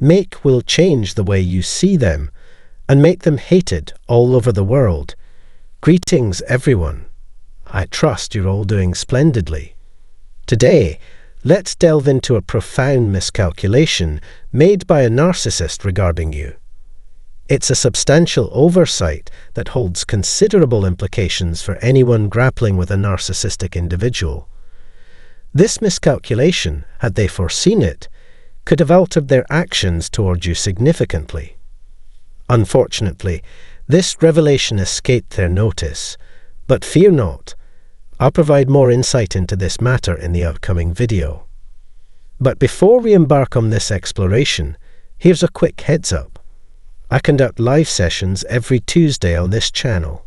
Make will change the way you see them and make them hated all over the world. Greetings, everyone. I trust you're all doing splendidly. Today, let's delve into a profound miscalculation made by a narcissist regarding you. It's a substantial oversight that holds considerable implications for anyone grappling with a narcissistic individual. This miscalculation, had they foreseen it, could have altered their actions toward you significantly. Unfortunately, this revelation escaped their notice, but fear not. I'll provide more insight into this matter in the upcoming video. But before we embark on this exploration, here's a quick heads up. I conduct live sessions every Tuesday on this channel.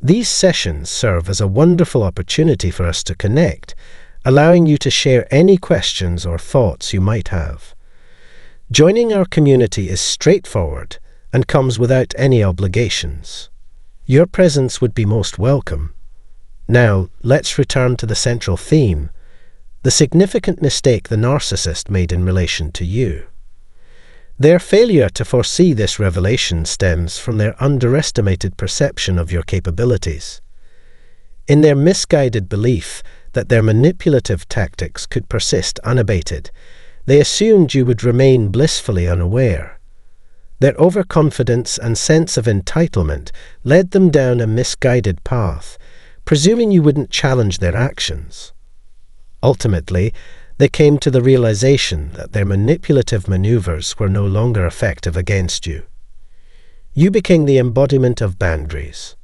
These sessions serve as a wonderful opportunity for us to connect, allowing you to share any questions or thoughts you might have. Joining our community is straightforward and comes without any obligations. Your presence would be most welcome. Now, let's return to the central theme, the significant mistake the narcissist made in relation to you. Their failure to foresee this revelation stems from their underestimated perception of your capabilities. In their misguided belief that their manipulative tactics could persist unabated, they assumed you would remain blissfully unaware. Their overconfidence and sense of entitlement led them down a misguided path, presuming you wouldn't challenge their actions. Ultimately, they came to the realization that their manipulative maneuvers were no longer effective against you. You became the embodiment of boundaries.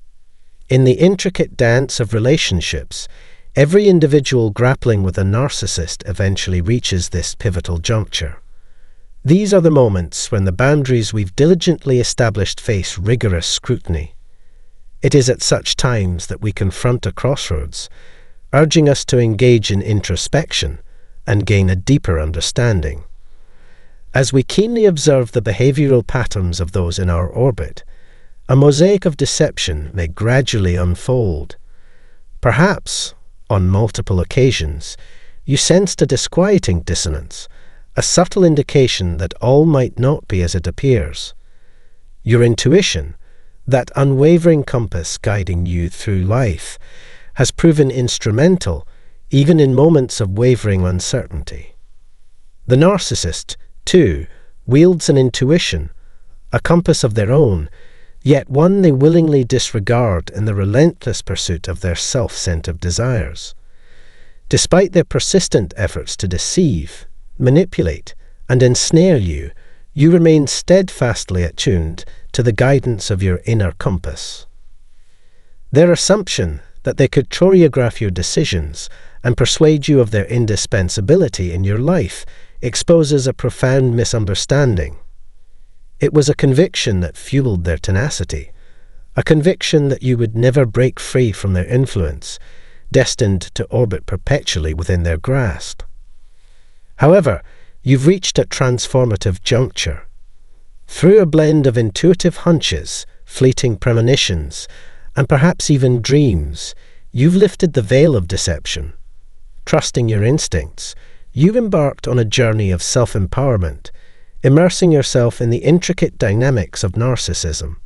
In the intricate dance of relationships, every individual grappling with a narcissist eventually reaches this pivotal juncture. These are the moments when the boundaries we've diligently established face rigorous scrutiny. It is at such times that we confront a crossroads, urging us to engage in introspection and gain a deeper understanding. As we keenly observe the behavioral patterns of those in our orbit, a mosaic of deception may gradually unfold. Perhaps, on multiple occasions, you sensed a disquieting dissonance, a subtle indication that all might not be as it appears. Your intuition, that unwavering compass guiding you through life, has proven instrumental even in moments of wavering uncertainty. The narcissist, too, wields an intuition, a compass of their own, yet one they willingly disregard in the relentless pursuit of their self-centered desires. Despite their persistent efforts to deceive, manipulate, and ensnare you, you remain steadfastly attuned to the guidance of your inner compass. Their assumption that they could choreograph your decisions and persuade you of their indispensability in your life exposes a profound misunderstanding. It was a conviction that fueled their tenacity, a conviction that you would never break free from their influence, destined to orbit perpetually within their grasp. However, you've reached a transformative juncture. Through a blend of intuitive hunches, fleeting premonitions, and perhaps even dreams, you've lifted the veil of deception. Trusting your instincts, you've embarked on a journey of self-empowerment, immersing yourself in the intricate dynamics of narcissism.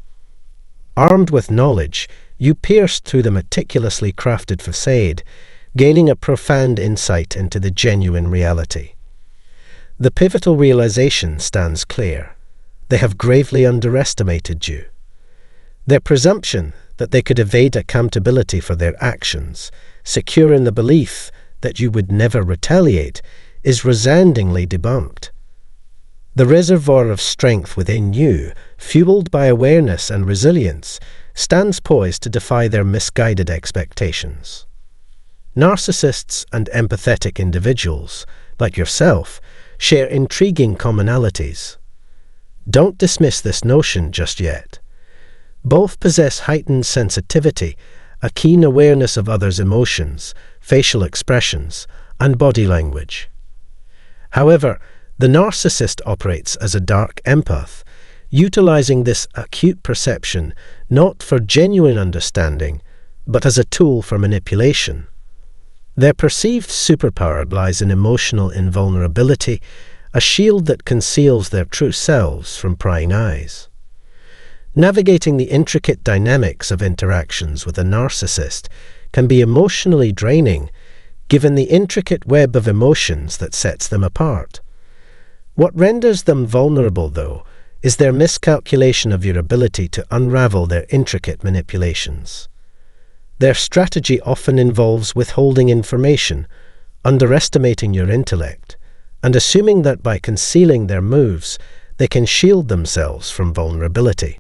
Armed with knowledge, you pierced through the meticulously crafted facade, gaining a profound insight into the genuine reality. The pivotal realization stands clear. They have gravely underestimated you. Their presumption that they could evade accountability for their actions, secure in the belief that you would never retaliate, is resoundingly debunked. The reservoir of strength within you, fueled by awareness and resilience, stands poised to defy their misguided expectations. Narcissists and empathetic individuals, like yourself, share intriguing commonalities. Don't dismiss this notion just yet. Both possess heightened sensitivity, a keen awareness of others' emotions, facial expressions, and body language. However, the narcissist operates as a dark empath, utilizing this acute perception not for genuine understanding, but as a tool for manipulation. Their perceived superpower lies in emotional invulnerability, a shield that conceals their true selves from prying eyes. Navigating the intricate dynamics of interactions with a narcissist can be emotionally draining, given the intricate web of emotions that sets them apart. What renders them vulnerable, though, is their miscalculation of your ability to unravel their intricate manipulations. Their strategy often involves withholding information, underestimating your intellect, and assuming that by concealing their moves, they can shield themselves from vulnerability.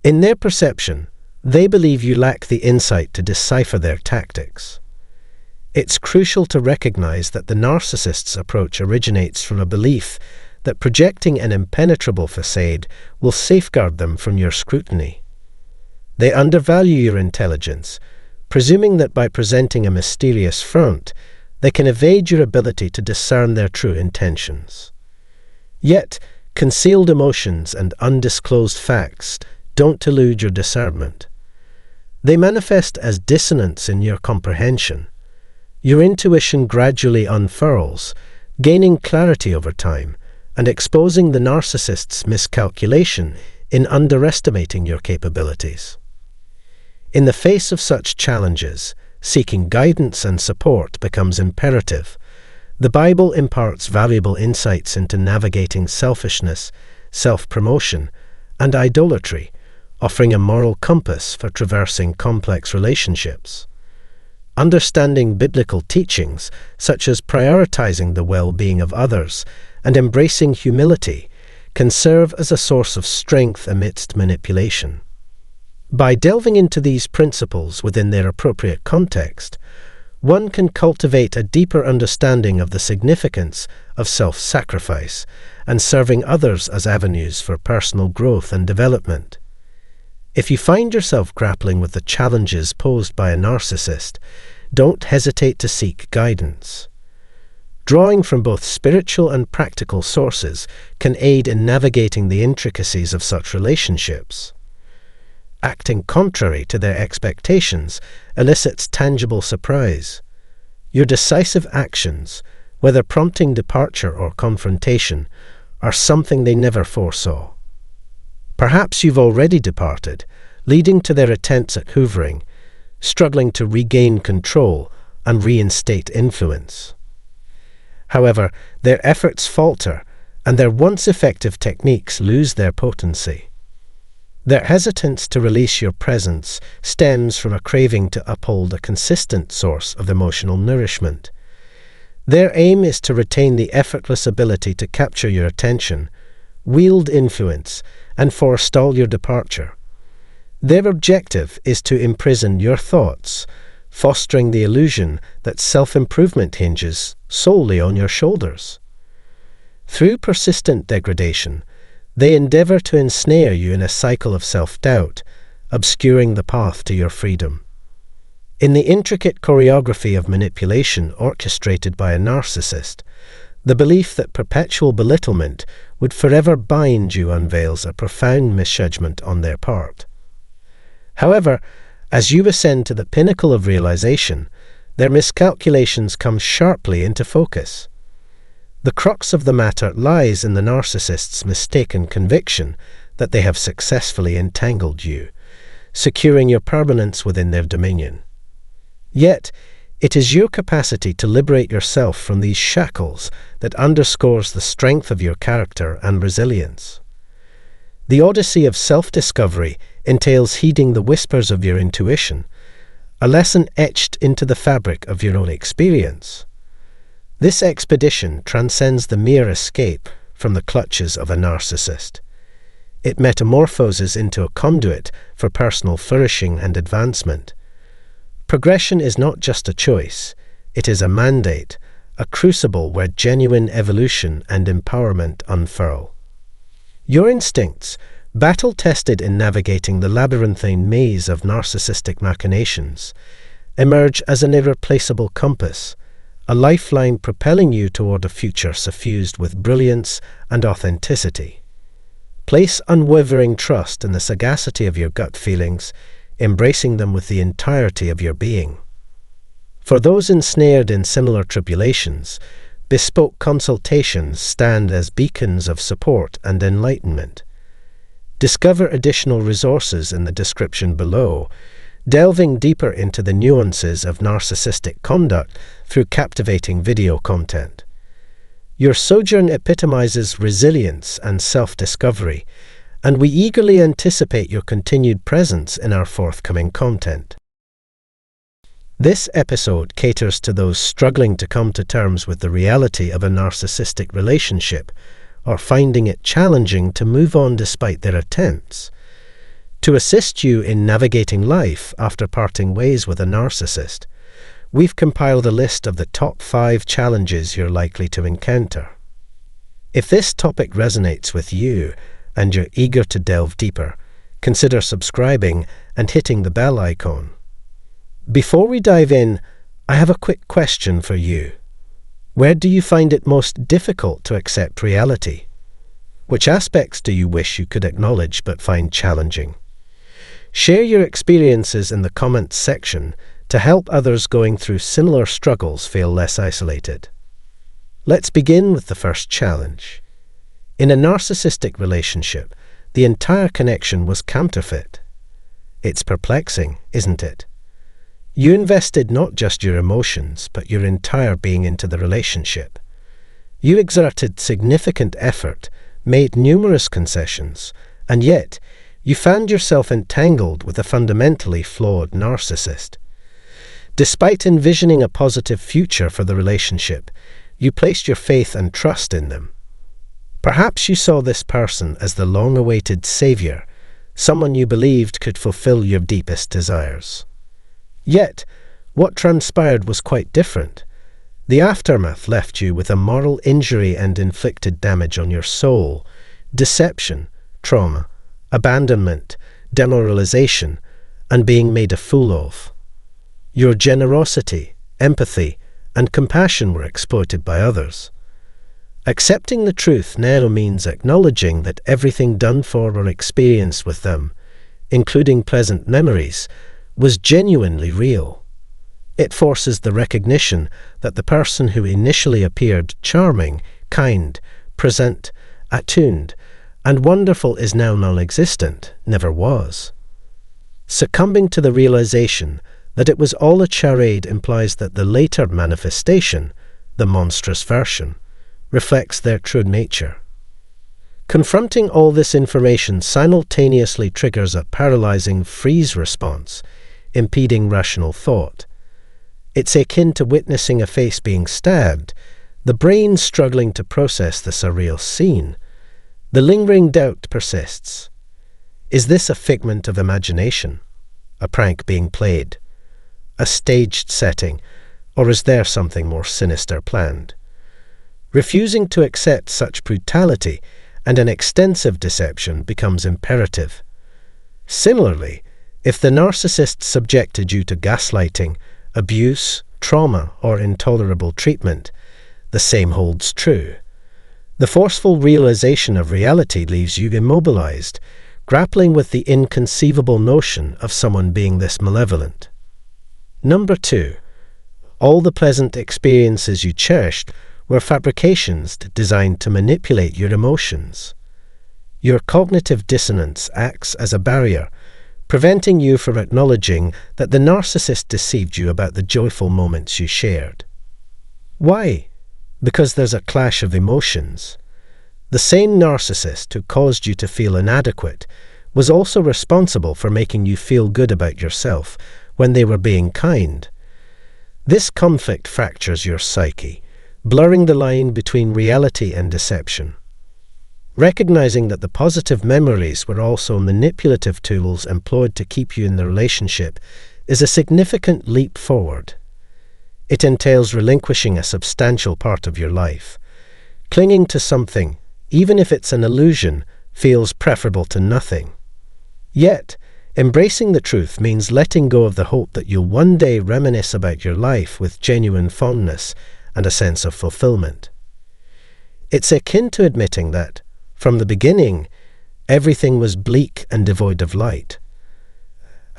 In their perception, they believe you lack the insight to decipher their tactics. It's crucial to recognize that the narcissist's approach originates from a belief that projecting an impenetrable facade will safeguard them from your scrutiny. They undervalue your intelligence, presuming that by presenting a mysterious front, they can evade your ability to discern their true intentions. Yet, concealed emotions and undisclosed facts don't elude your discernment. They manifest as dissonance in your comprehension. Your intuition gradually unfurls, gaining clarity over time, and exposing the narcissist's miscalculation in underestimating your capabilities. In the face of such challenges, seeking guidance and support becomes imperative. The Bible imparts valuable insights into navigating selfishness, self-promotion, and idolatry, offering a moral compass for traversing complex relationships. Understanding biblical teachings, such as prioritizing the well-being of others and embracing humility, can serve as a source of strength amidst manipulation. By delving into these principles within their appropriate context, one can cultivate a deeper understanding of the significance of self-sacrifice and serving others as avenues for personal growth and development. If you find yourself grappling with the challenges posed by a narcissist, don't hesitate to seek guidance. Drawing from both spiritual and practical sources can aid in navigating the intricacies of such relationships. Acting contrary to their expectations elicits tangible surprise. Your decisive actions, whether prompting departure or confrontation, are something they never foresaw. Perhaps you've already departed, leading to their attempts at hoovering, struggling to regain control and reinstate influence. However, their efforts falter, and their once effective techniques lose their potency. Their hesitance to release your presence stems from a craving to uphold a consistent source of emotional nourishment. Their aim is to retain the effortless ability to capture your attention, wield influence, and forestall your departure. Their objective is to imprison your thoughts, fostering the illusion that self-improvement hinges solely on your shoulders. Through persistent degradation, they endeavor to ensnare you in a cycle of self-doubt, obscuring the path to your freedom. In the intricate choreography of manipulation orchestrated by a narcissist, the belief that perpetual belittlement would forever bind you unveils a profound misjudgment on their part. However, as you ascend to the pinnacle of realization, their miscalculations come sharply into focus. The crux of the matter lies in the narcissist's mistaken conviction that they have successfully entangled you, securing your permanence within their dominion. Yet, it is your capacity to liberate yourself from these shackles that underscores the strength of your character and resilience. The odyssey of self-discovery entails heeding the whispers of your intuition, a lesson etched into the fabric of your own experience. This expedition transcends the mere escape from the clutches of a narcissist. It metamorphoses into a conduit for personal flourishing and advancement. Progression is not just a choice, it is a mandate, a crucible where genuine evolution and empowerment unfurl. Your instincts, battle-tested in navigating the labyrinthine maze of narcissistic machinations, emerge as an irreplaceable compass, a lifeline propelling you toward a future suffused with brilliance and authenticity. Place unwavering trust in the sagacity of your gut feelings, embracing them with the entirety of your being. For those ensnared in similar tribulations, Bespoke consultations stand as beacons of support and enlightenment. Discover additional resources in the description below, delving deeper into the nuances of narcissistic conduct through captivating video content. Your sojourn epitomizes resilience and self-discovery, and we eagerly anticipate your continued presence in our forthcoming content. This episode caters to those struggling to come to terms with the reality of a narcissistic relationship, or finding it challenging to move on despite their attempts. To assist you in navigating life after parting ways with a narcissist, we've compiled a list of the top 5 challenges you're likely to encounter. If this topic resonates with you and you're eager to delve deeper, consider subscribing and hitting the bell icon. Before we dive in, I have a quick question for you. Where do you find it most difficult to accept reality? Which aspects do you wish you could acknowledge but find challenging? Share your experiences in the comments section to help others going through similar struggles feel less isolated. Let's begin with the first challenge. In a narcissistic relationship, the entire connection was counterfeit. It's perplexing, isn't it? You invested not just your emotions, but your entire being into the relationship. You exerted significant effort, made numerous concessions, and yet you found yourself entangled with a fundamentally flawed narcissist. Despite envisioning a positive future for the relationship, you placed your faith and trust in them. Perhaps you saw this person as the long-awaited savior, someone you believed could fulfill your deepest desires. Yet, what transpired was quite different. The aftermath left you with a moral injury and inflicted damage on your soul, deception, trauma, abandonment, demoralization, and being made a fool of. Your generosity, empathy, and compassion were exploited by others. Accepting the truth now means acknowledging that everything done for or experienced with them, including pleasant memories, was genuinely real. It forces the recognition that the person who initially appeared charming, kind, present, attuned, and wonderful is now non-existent, never was. Succumbing to the realization that it was all a charade implies that the later manifestation, the monstrous version, reflects their true nature. Confronting all this information simultaneously triggers a paralyzing freeze response, impeding rational thought. It's akin to witnessing a face being stabbed, the brain struggling to process the surreal scene. The lingering doubt persists. Is this a figment of imagination? A prank being played? A staged setting? Or is there something more sinister planned? Refusing to accept such brutality and an extensive deception becomes imperative. Similarly, if the narcissist subjected you to gaslighting, abuse, trauma, or intolerable treatment, the same holds true. The forceful realization of reality leaves you immobilized, grappling with the inconceivable notion of someone being this malevolent. Number 2. All the pleasant experiences you cherished were fabrications designed to manipulate your emotions. Your cognitive dissonance acts as a barrier, preventing you from acknowledging that the narcissist deceived you about the joyful moments you shared. Why? Because there's a clash of emotions. The same narcissist who caused you to feel inadequate was also responsible for making you feel good about yourself when they were being kind. This conflict fractures your psyche, blurring the line between reality and deception. Recognizing that the positive memories were also manipulative tools employed to keep you in the relationship is a significant leap forward. It entails relinquishing a substantial part of your life. Clinging to something, even if it's an illusion, feels preferable to nothing. Yet, embracing the truth means letting go of the hope that you'll one day reminisce about your life with genuine fondness and a sense of fulfillment. It's akin to admitting that, from the beginning, everything was bleak and devoid of light.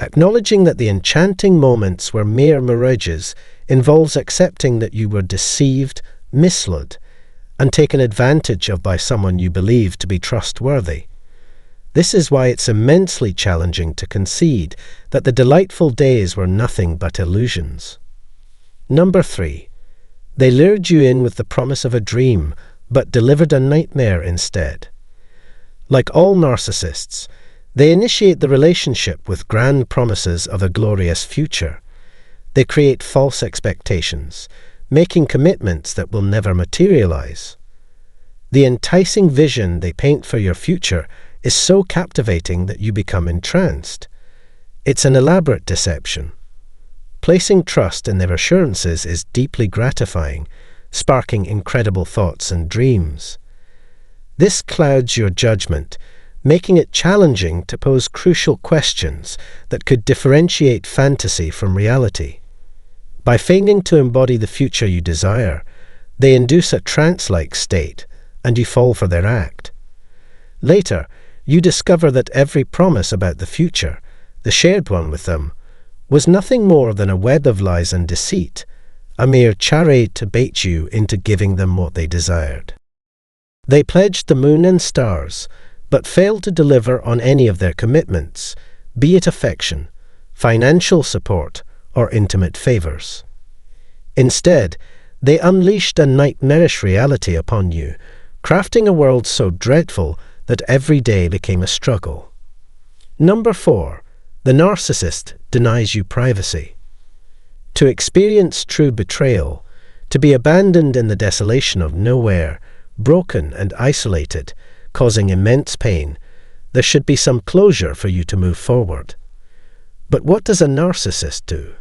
Acknowledging that the enchanting moments were mere mirages involves accepting that you were deceived, misled, and taken advantage of by someone you believe to be trustworthy. This is why it's immensely challenging to concede that the delightful days were nothing but illusions. Number 3. They lured you in with the promise of a dream, but delivered a nightmare instead. Like all narcissists, they initiate the relationship with grand promises of a glorious future. They create false expectations, making commitments that will never materialize. The enticing vision they paint for your future is so captivating that you become entranced. It's an elaborate deception. Placing trust in their assurances is deeply gratifying, sparking incredible thoughts and dreams. This clouds your judgment, making it challenging to pose crucial questions that could differentiate fantasy from reality. By feigning to embody the future you desire, they induce a trance-like state, and you fall for their act. Later, you discover that every promise about the future, the shared one with them, was nothing more than a web of lies and deceit, a mere charade to bait you into giving them what they desired. They pledged the moon and stars, but failed to deliver on any of their commitments, be it affection, financial support, or intimate favors. Instead, they unleashed a nightmarish reality upon you, crafting a world so dreadful that every day became a struggle. Number 4. The narcissist denies you privacy. To experience true betrayal, to be abandoned in the desolation of nowhere, broken and isolated, causing immense pain, there should be some closure for you to move forward. But what does a narcissist do?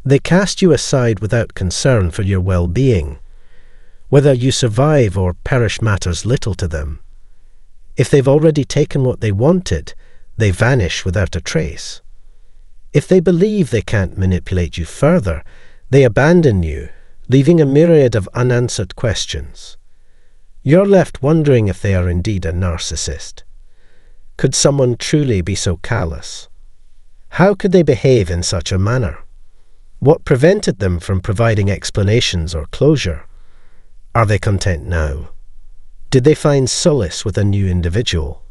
They cast you aside without concern for your well-being. Whether you survive or perish matters little to them. If they've already taken what they wanted, they vanish without a trace. If they believe they can't manipulate you further, they abandon you, leaving a myriad of unanswered questions. You're left wondering if they are indeed a narcissist. Could someone truly be so callous? How could they behave in such a manner? What prevented them from providing explanations or closure? Are they content now? Did they find solace with a new individual?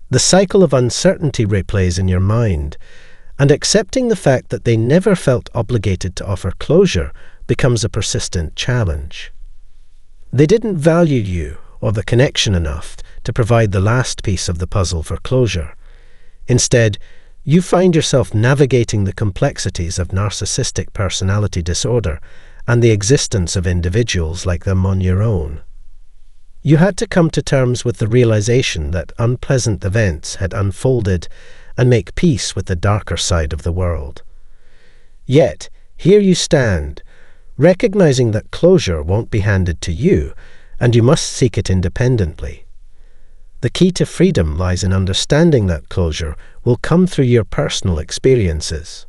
The cycle of uncertainty replays in your mind, and accepting the fact that they never felt obligated to offer closure becomes a persistent challenge. They didn't value you or the connection enough to provide the last piece of the puzzle for closure. Instead, you find yourself navigating the complexities of narcissistic personality disorder and the existence of individuals like them on your own. You had to come to terms with the realization that unpleasant events had unfolded and make peace with the darker side of the world. Yet, here you stand, recognizing that closure won't be handed to you, and you must seek it independently. The key to freedom lies in understanding that closure will come through your personal experiences.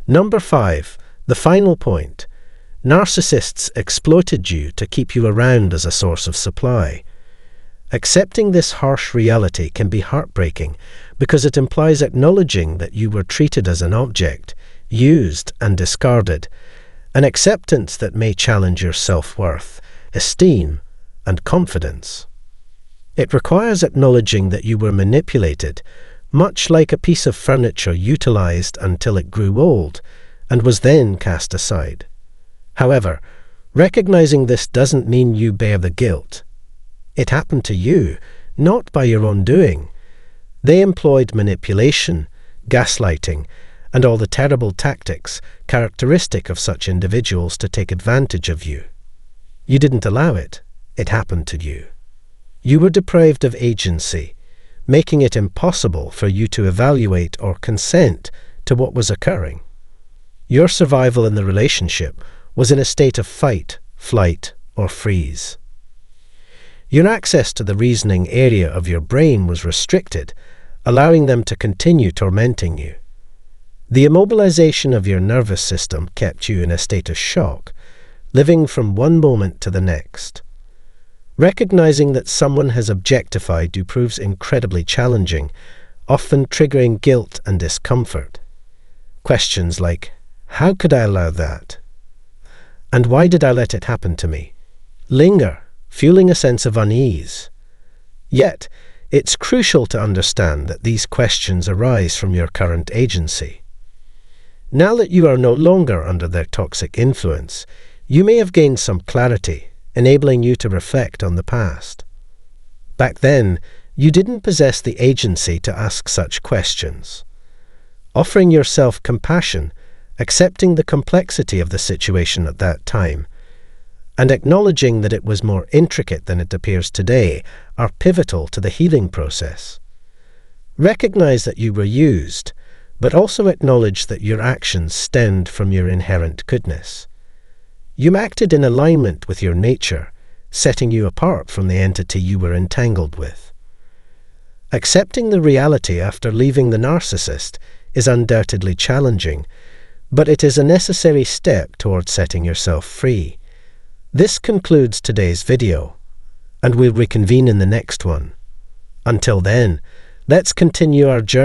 Number 5, the final point. Narcissists exploited you to keep you around as a source of supply. Accepting this harsh reality can be heartbreaking because it implies acknowledging that you were treated as an object, used and discarded, an acceptance that may challenge your self-worth, esteem, and confidence. It requires acknowledging that you were manipulated, much like a piece of furniture utilized until it grew old and was then cast aside. However, recognizing this doesn't mean you bear the guilt. It happened to you, not by your own doing. They employed manipulation, gaslighting, and all the terrible tactics characteristic of such individuals to take advantage of you. You didn't allow it. It happened to you. You were deprived of agency, making it impossible for you to evaluate or consent to what was occurring. Your survival in the relationship was in a state of fight, flight, or freeze. Your access to the reasoning area of your brain was restricted, allowing them to continue tormenting you. The immobilization of your nervous system kept you in a state of shock, living from one moment to the next. Recognizing that someone has objectified you proves incredibly challenging, often triggering guilt and discomfort. Questions like, how could I allow that? And why did I let it happen to me? Linger, fueling a sense of unease. Yet, it's crucial to understand that these questions arise from your current agency. Now that you are no longer under their toxic influence, you may have gained some clarity, enabling you to reflect on the past. Back then, you didn't possess the agency to ask such questions. Offering yourself compassion, accepting the complexity of the situation at that time, and acknowledging that it was more intricate than it appears today are pivotal to the healing process. Recognize that you were used, but also acknowledge that your actions stemmed from your inherent goodness. You acted in alignment with your nature, setting you apart from the entity you were entangled with. Accepting the reality after leaving the narcissist is undoubtedly challenging, but it is a necessary step towards setting yourself free. This concludes today's video, and we'll reconvene in the next one. Until then, let's continue our journey